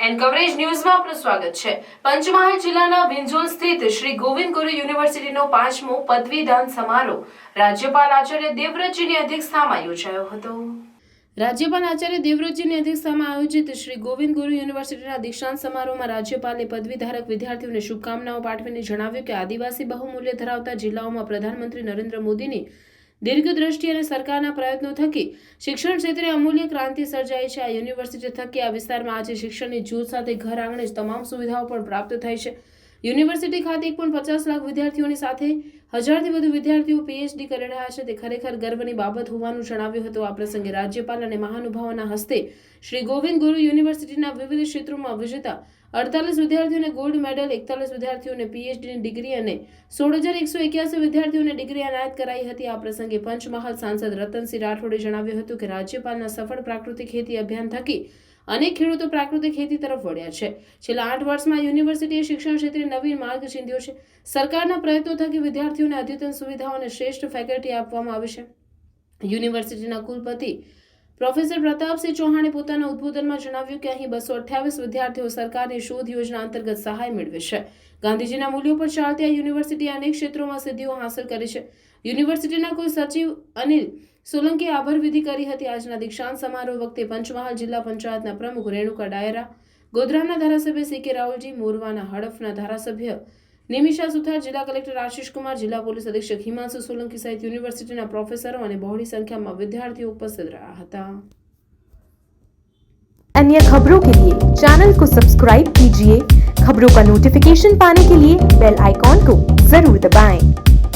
And coverage ન્યૂઝમાં આપનું સ્વાગત છે। પંચમહાલ જિલ્લાના વિંજોલ સ્થિત શ્રી ગોવિંદ ગુરુ યુનિવર્સિટીનો 5મો પદવીદાન સમારોહ રાજ્યપાલ આચાર્ય દેવવ્રતજીની અધ્યક્ષતામાં યોજાયો હતો। રાજ્યપાલ આચાર્ય દેવવ્રતજીની અધ્યક્ષતામાં આયોજિત શ્રી ગોવિંદ ગુરુ યુનિવર્સિટીના દીક્ષાંત સમારોહમાં રાજ્યપાલે પદવીધારક વિદ્યાર્થીઓને શુભકામનાઓ પાઠવીને જણાવ્યું કે આદિવાસી બહુમૂલ્ય ધરાવતા જિલ્લાઓમાં પ્રધાનમંત્રી નરેન્દ્ર મોદીની દીર્ઘદ્રષ્ટિ અને સરકારના પ્રયત્નો થકી શિક્ષણ ક્ષેત્રે અમૂલ્ય ક્રાંતિ સર્જાઈ છે। આ યુનિવર્સિટી થકી આ વિસ્તારમાં આજે શિક્ષણની જૂથ સાથે ઘર આંગણે જ તમામ સુવિધાઓ પણ પ્રાપ્ત થાય છે। યુનિવર્સિટી ખાતે 1.50 લાખ વિદ્યાર્થીઓની સાથે 1000થી વધુ વિદ્યાર્થીઓ પીએચડી કરી રહ્યા છે। તે ખરેખર ગર્વની બાબત હોવાનું જણાવ્યું હતું। આ પ્રસંગે રાજ્યપાલ અને મહાનુભાવોના હસ્તે શ્રી ગોવિંદ ગુરુ યુનિવર્સિટીના વિવિધ ક્ષેત્રોમાં વિજેતા 48 વિદ્યાર્થીઓને ગોલ્ડ મેડલ, 41 વિદ્યાર્થીઓને પીએચડીની ડિગ્રી અને 16,181 વિદ્યાર્થીઓને ડિગ્રી એનાયત કરાઈ હતી। આ પ્રસંગે પંચમહાલ સાંસદ રતનસિંહ રાઠોડે જણાવ્યું હતું કે રાજ્યપાલના સફળ પ્રાકૃતિક ખેતી અભિયાન થકી અનેક ખેડૂતો પ્રાકૃતિક ખેતી તરફ વળ્યા છે। છેલ્લા 8 વર્ષમાં યુનિવર્સિટીએ શિક્ષણ ક્ષેત્રે નવીન માર્ગ ચીંધ્યો છે। સરકારના પ્રયત્નો થકી વિદ્યાર્થીઓને અદ્યતન સુવિધાઓ અને શ્રેષ્ઠ ફેકલ્ટી આપવામાં આવી છે। યુનિવર્સિટીના કુલપતિ પ્રોફેસર પ્રતાપસિંહ ચૌહાણે પોતાના ઉદ્બોધનમાં જણાવ્યું કે અહીં 228 વિદ્યાર્થીઓ સરકારની શોધ યોજના અંતર્ગત સહાય મેળવે છે। ગાંધીજીના મૂલ્યો પર ચાલતી આ યુનિવર્સિટીએ અનેક ક્ષેત્રોમાં સિદ્ધિઓ હાંસલ કરી છે। યુનિવર્સિટીના કુલ સચિવ અનિલ સોલંકીએ આભાર વિધિ કરી હતી। આજના દીક્ષાંત સમારોહ વખતે પંચમહાલ જિલ્લા પંચાયતના પ્રમુખ રેણુકા ડાયરા, ગોધરાના ધારાસભ્ય સી.કે. રાવલજી, મોરવાના હડફના ધારાસભ્ય નિમિષા સુથાર, જિલ્લા કલેક્ટર આશિષ કુમાર, જિલ્લા પોલીસ અધિક્ષક હિમાંશુ સોલંકી સહિત યુનિવર્સિટીના પ્રોફેસરો અને બહોળી સંખ્યામાં विद्यार्थियों उपस्थित रहा था। अन्य खबरों के लिए चैनल को सब्सक्राइब कीजिए। खबरों का नोटिफिकेशन पाने के लिए बेल आइकॉन को जरूर दबाएं।